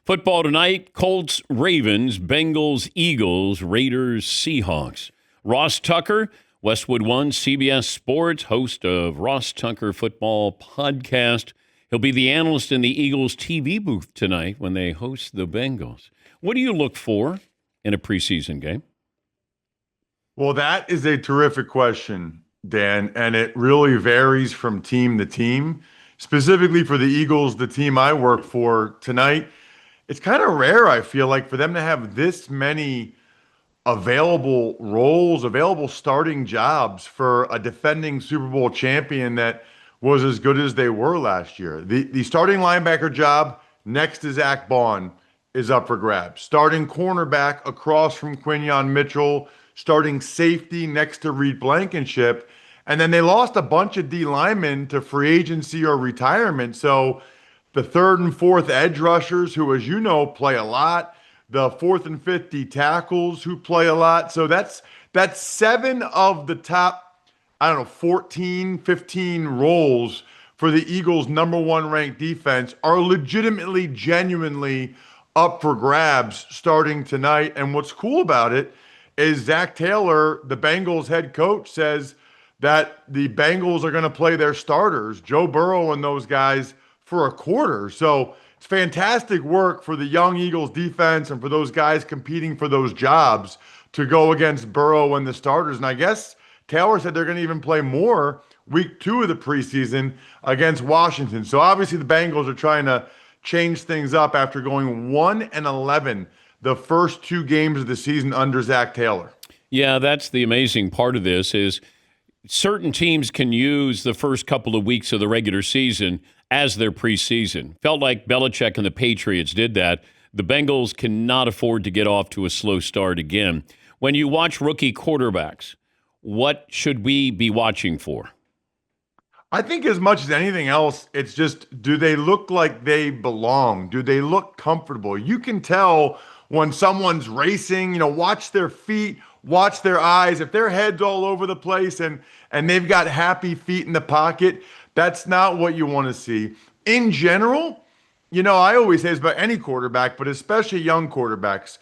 Football tonight, Colts, Ravens, Bengals, Eagles, Raiders, Seahawks. Ross Tucker, Westwood One, CBS Sports, host of Ross Tucker Football Podcast. He'll be the analyst in the Eagles TV booth tonight when they host the Bengals. What do you look for in a preseason game? Well, that is a terrific question, Dan, and it really varies from team to team. Specifically for the Eagles, the team I work for tonight, it's kind of rare, I feel like, for them to have this many available roles, available starting jobs for a defending Super Bowl champion that was as good as they were last year. The starting linebacker job next to Zach Bond is up for grabs. Starting cornerback across from Quinyon Mitchell, starting safety next to Reed Blankenship. And then they lost a bunch of D linemen to free agency or retirement. So the third and fourth edge rushers, who, as you know, play a lot. The fourth and fifth D tackles, who play a lot. So that's 7 of the top, 14, 15 roles for the Eagles' number one ranked defense are legitimately, genuinely up for grabs starting tonight. And what's cool about it is Zach Taylor, the Bengals head coach, says that the Bengals are going to play their starters, Joe Burrow and those guys, for a quarter. So it's fantastic work for the young Eagles defense and for those guys competing for those jobs to go against Burrow and the starters. And I guess Taylor said they're going to even play more week 2 of the preseason against Washington. So obviously the Bengals are trying to change things up after going 1-11 the first 2 games of the season under Zach Taylor. Yeah, that's the amazing part of this is certain teams can use the first couple of weeks of the regular season as their preseason. Felt like Belichick and the Patriots did that. The Bengals cannot afford to get off to a slow start again. When you watch rookie quarterbacks, what should we be watching for? I think as much as anything else, it's just, do they look like they belong? Do they look comfortable? You can tell when someone's racing, watch their feet, watch their eyes. If their head's all over the place and they've got happy feet in the pocket, that's not what you want to see. In general, I always say this about any quarterback, but especially young quarterbacks,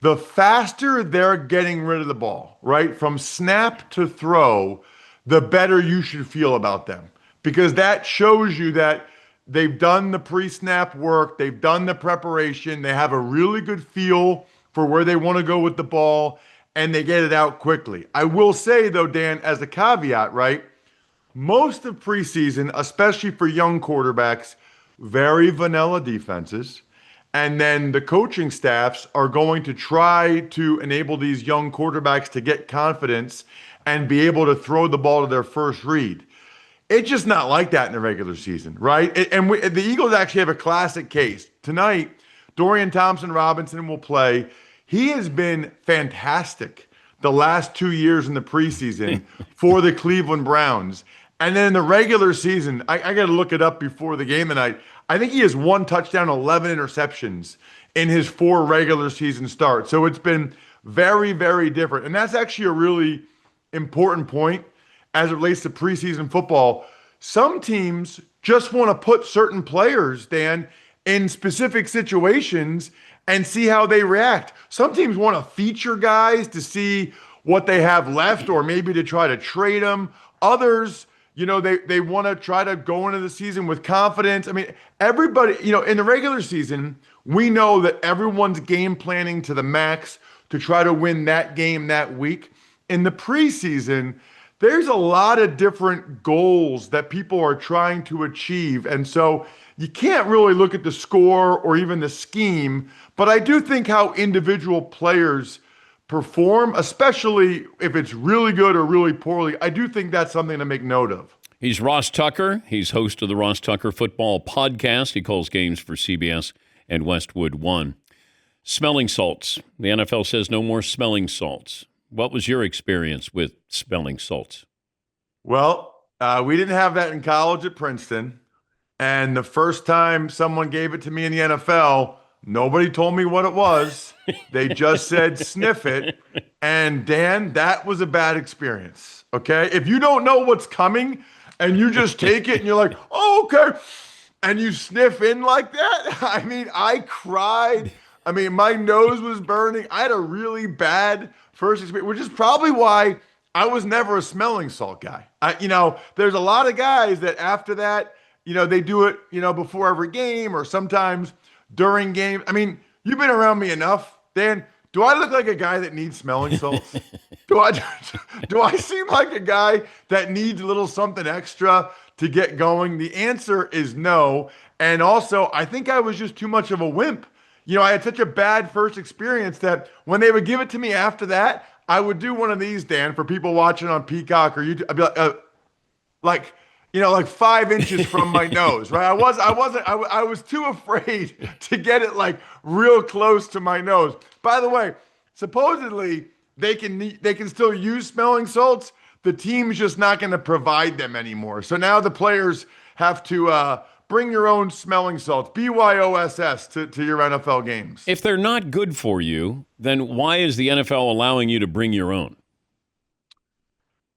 the faster they're getting rid of the ball, right, from snap to throw, the better you should feel about them. Because that shows you that they've done the pre-snap work, they've done the preparation, they have a really good feel for where they want to go with the ball, and they get it out quickly. I will say, though, Dan, as a caveat, right, most of preseason, especially for young quarterbacks, very vanilla defenses. And then the coaching staffs are going to try to enable these young quarterbacks to get confidence and be able to throw the ball to their first read. It's just not like that in the regular season, right? The Eagles actually have a classic case. Tonight, Dorian Thompson-Robinson will play. He has been fantastic the last 2 years in the preseason for the Cleveland Browns. And then in the regular season, I got to look it up before the game tonight. I think he has 1 touchdown, 11 interceptions in his 4 regular season starts. So it's been very, very different. And that's actually a really important point as it relates to preseason football. Some teams just want to put certain players, Dan, in specific situations and see how they react. Some teams want to feature guys to see what they have left or maybe to try to trade them. Others, they want to try to go into the season with confidence. I mean, everybody, in the regular season, we know that everyone's game planning to the max to try to win that game that week. In the preseason, there's a lot of different goals that people are trying to achieve. And so you can't really look at the score or even the scheme, but I do think how individual players perform, especially if it's really good or really poorly, I do think that's something to make note of. He's Ross Tucker. He's host of the Ross Tucker Football Podcast. He calls games for CBS and Westwood One. Smelling salts. The NFL says no more smelling salts. What was your experience with smelling salts? Well, we didn't have that in college at Princeton. And the first time someone gave it to me in the NFL, nobody told me what it was. They just said, sniff it. And Dan, that was a bad experience. Okay. If you don't know what's coming and you just take it and you're like, oh, okay. and you sniff in like that. I mean, I cried. I mean, my nose was burning. I had a really bad first experience, which is probably why I was never a smelling salt guy. There's a lot of guys that after that, they do it, before every game or sometimes during games. I mean, you've been around me enough, Dan. Do I look like a guy that needs smelling salts? Do I do I seem like a guy that needs a little something extra to get going? The answer is no. And also, I think I was just too much of a wimp. I had such a bad first experience that when they would give it to me after that, I would do one of these, Dan, for people watching on Peacock or YouTube. I'd be like 5 inches from my nose, right? I was too afraid to get it like real close to my nose. By the way, supposedly they can still use smelling salts. The team's just not going to provide them anymore. So now the players have to bring your own smelling salts, BYOSS, to your NFL games. If they're not good for you, then why is the NFL allowing you to bring your own?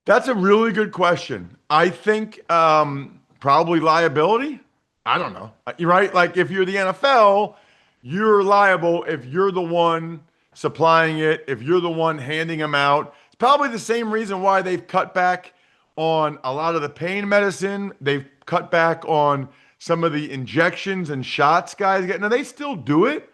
That's a really good question. I think probably liability. I don't know. You're right. Like if you're the NFL, you're liable if you're the one supplying it, if you're the one handing them out. It's probably the same reason why they've cut back on a lot of the pain medicine. They've cut back on some of the injections and shots guys get. Now they still do it,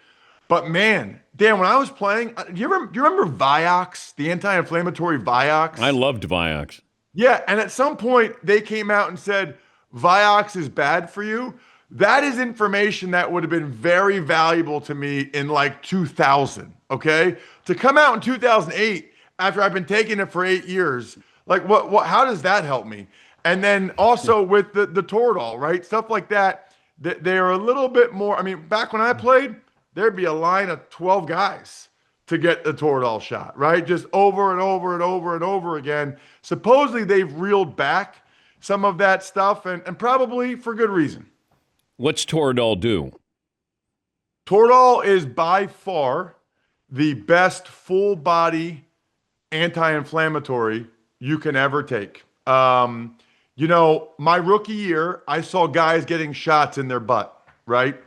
but man, Dan, when I was playing, do you remember Vioxx, the anti-inflammatory Vioxx? I loved Vioxx. Yeah, and at some point they came out and said Vioxx is bad for you. That is information that would have been very valuable to me in like 2000, okay? To come out in 2008 after I've been taking it for 8 years, like what how does that help me? And then also with the Torol, right? Stuff like that, they're a little bit more, I mean, back when I played, there'd be a line of 12 guys to get the Torol shot, right? Just over and over and over and over again. Supposedly they've reeled back some of that stuff and probably for good reason. What's Torol do? Torol is by far the best full body anti-inflammatory you can ever take. My rookie year, I saw guys getting shots in their butt, right?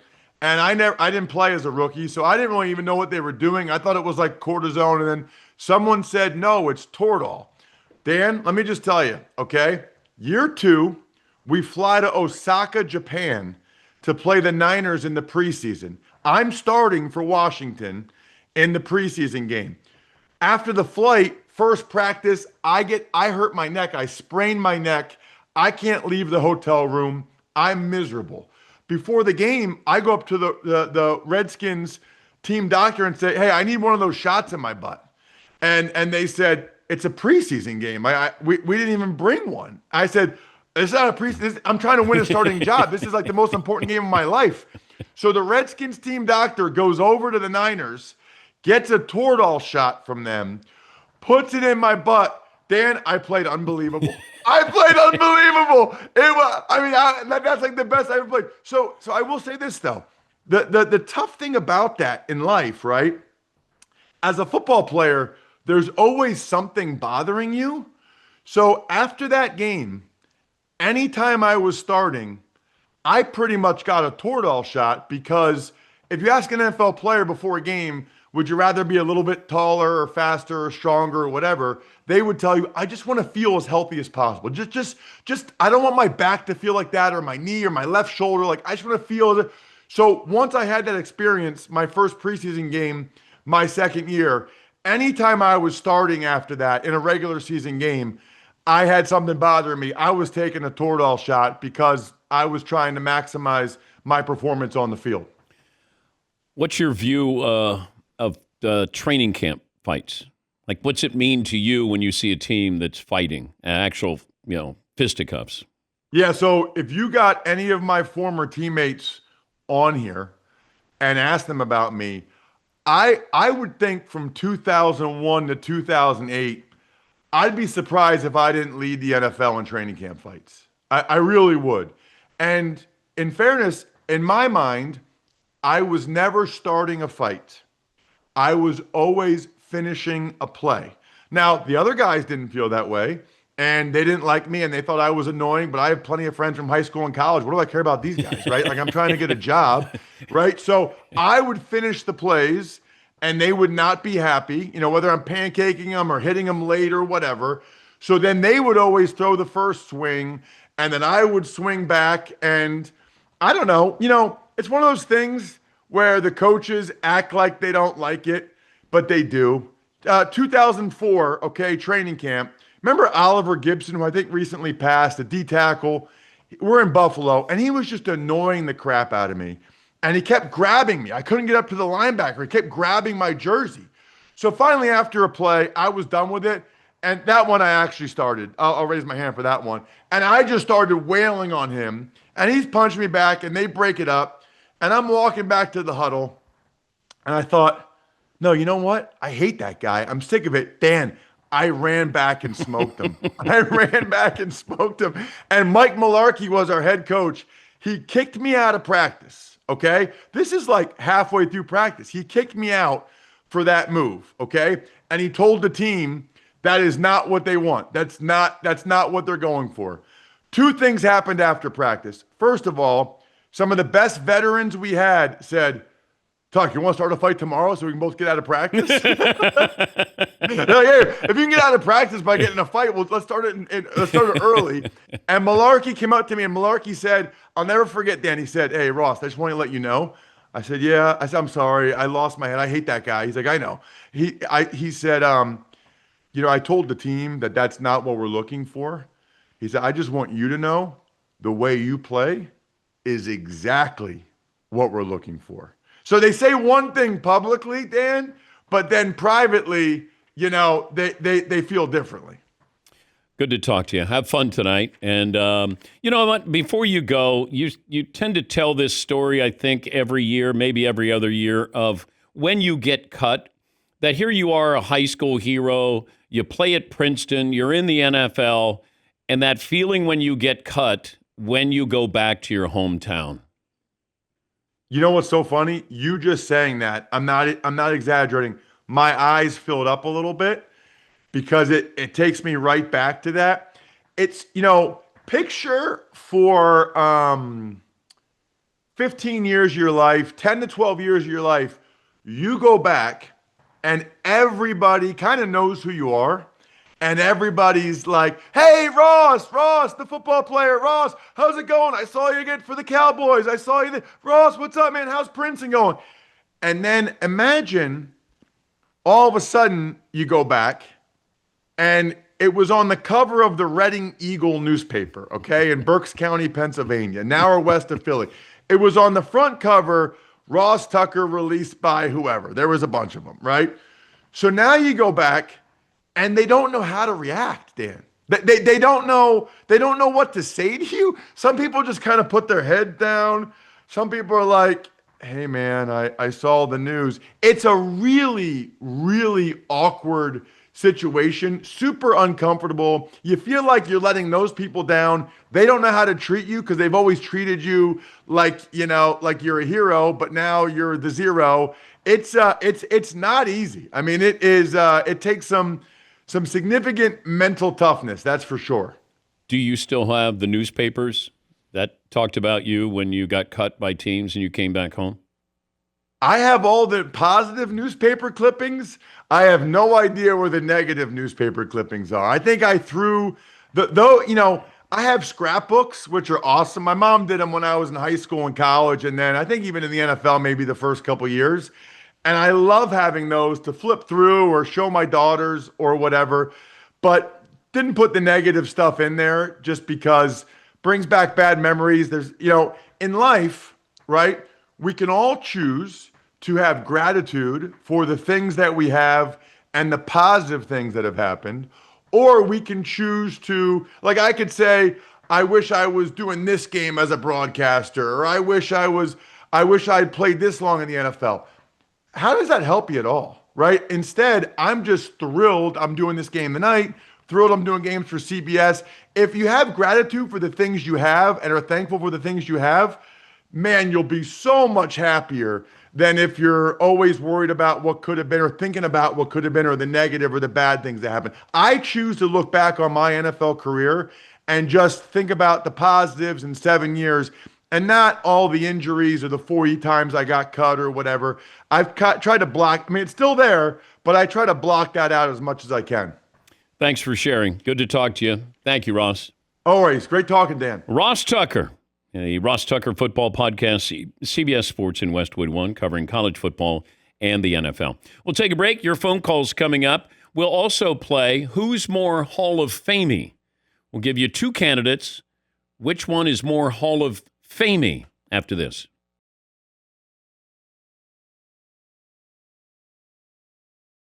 And I didn't play as a rookie, so I didn't really even know what they were doing. I thought it was like cortisone, and then someone said, no, it's Torol. Dan, let me just tell you, okay? Year 2, we fly to Osaka, Japan to play the Niners in the preseason. I'm starting for Washington in the preseason game. After the flight, first practice, I hurt my neck. I sprained my neck. I can't leave the hotel room. I'm miserable. Before the game, I go up to the Redskins team doctor and say, hey, I need one of those shots in my butt. And they said, it's a preseason game. We didn't even bring one. I said, it's not a preseason. I'm trying to win a starting job. This is like the most important game of my life. So the Redskins team doctor goes over to the Niners, gets a Torol shot from them, puts it in my butt. Dan, I played unbelievable. It was, that's like the best I ever played. So I will say this though, the tough thing about that in life, right? As a football player, there's always something bothering you. So after that game, anytime I was starting, I pretty much got a Torol shot because if you ask an NFL player before a game, would you rather be a little bit taller or faster or stronger or whatever? They would tell you, I just want to feel as healthy as possible. Just I don't want my back to feel like that or my knee or my left shoulder. Like I just want to feel. So once I had that experience, my first preseason game, my second year, anytime I was starting after that in a regular season game, I had something bothering me. I was taking a Torol shot because I was trying to maximize my performance on the field. What's your view of training camp fights? Like, what's it mean to you when you see a team that's fighting, actual, fisticuffs? Yeah, so if you got any of my former teammates on here and asked them about me, I would think from 2001 to 2008, I'd be surprised if I didn't lead the NFL in training camp fights. I really would. And in fairness, in my mind, I was never starting a fight. I was always finishing a play. Now, the other guys didn't feel that way. and they didn't like me and they thought I was annoying, but I have plenty of friends from high school and college. What do I care about these guys, right? Like I'm trying to get a job, right? So I would finish the plays and they would not be happy, whether I'm pancaking them or hitting them late or whatever. So then they would always throw the first swing and then I would swing back. And I don't know, it's one of those things where the coaches act like they don't like it, but they do. 2004, okay, training camp. Remember Oliver Gibson, who I think recently passed, a D tackle? We're in Buffalo, and he was just annoying the crap out of me. And he kept grabbing me. I couldn't get up to the linebacker. He kept grabbing my jersey. So finally, after a play, I was done with it. And that one I actually started. I'll raise my hand for that one. And I just started wailing on him. And he's punched me back, and they break it up. And I'm walking back to the huddle. And I thought, no, you know what? I hate that guy. I'm sick of it. Dan, I ran back and smoked him. I ran back and smoked him. And Mike Mularkey was our head coach. He kicked me out of practice, okay? This is like halfway through practice. He kicked me out for that move, okay? And he told the team that is not what they want. That's not what they're going for. Two things happened after practice. First of all, some of the best veterans we had said, Tuck, you want to start a fight tomorrow so we can both get out of practice? They're like, hey, if you can get out of practice by getting a fight, well, let's start it early. And Mularkey came up to me and Mularkey said, I'll never forget, Dan. He said, hey, Ross, I just want to let you know. I said, yeah. I said, I'm sorry. I lost my head. I hate that guy. He's like, I know. He said, I told the team that that's not what we're looking for. He said, I just want you to know the way you play is exactly what we're looking for. So they say one thing publicly, Dan, but then privately, they feel differently. Good to talk to you. Have fun tonight. And you know what? Before you go, you tend to tell this story, I think, every year, maybe every other year, of when you get cut, that here you are, a high school hero, you play at Princeton, you're in the NFL, and that feeling when you get cut, when you go back to your hometown. You know what's so funny? You just saying that, I'm not exaggerating. My eyes filled up a little bit because it takes me right back to that. It's, picture for 15 years of your life, 10 to 12 years of your life, you go back and everybody kind of knows who you are. And everybody's like, hey, Ross, the football player, Ross, how's it going? I saw you again for the Cowboys. I saw you. Ross, what's up, man? How's Princeton going? And then imagine all of a sudden you go back and it was on the cover of the Reading Eagle newspaper, okay, in Berks County, Pennsylvania, an hour west of Philly. It was on the front cover, Ross Tucker released by whoever. There was a bunch of them, right? So now you go back and they don't know how to react, Dan. They don't know what to say to you. Some people just kind of put their head down. Some people are like, hey man, I saw the news. It's a really, really awkward situation, super uncomfortable. You feel like you're letting those people down. They don't know how to treat you because they've always treated you like you're a hero, but now you're the zero. It's not easy. I mean, it takes some significant mental toughness, that's for sure. Do you still have the newspapers that talked about you when you got cut by teams and you came back home? I have all the positive newspaper clippings. I have no idea where the negative newspaper clippings are. I think I threw I have scrapbooks, which are awesome. My mom did them when I was in high school and college, and then I think even in the NFL, maybe the first couple years. And I love having those to flip through or show my daughters or whatever, but didn't put the negative stuff in there just because brings back bad memories. There's, in life, right? We can all choose to have gratitude for the things that we have and the positive things that have happened, or we can choose to, like I could say, I wish I was doing this game as a broadcaster, or I wish I'd played this long in the NFL. How does that help you at all, right? Instead, I'm just thrilled I'm doing this game tonight, thrilled I'm doing games for CBS. If you have gratitude for the things you have and are thankful for the things you have, man, you'll be so much happier than if you're always worried about what could have been or thinking about what could have been or the negative or the bad things that happened. I choose to look back on my NFL career and just think about the positives in 7 years and not all the injuries or the 40 times I got cut or whatever. Tried to block. I mean, it's still there, but I try to block that out as much as I can. Thanks for sharing. Good to talk to you. Thank you, Ross. Always. Great talking, Dan. Ross Tucker, the Ross Tucker Football Podcast, CBS Sports in Westwood One, covering college football and the NFL. We'll take a break. Your phone calls coming up. We'll also play Who's More Hall of Famey. We'll give you two candidates. Which one is more Hall of Famey after this?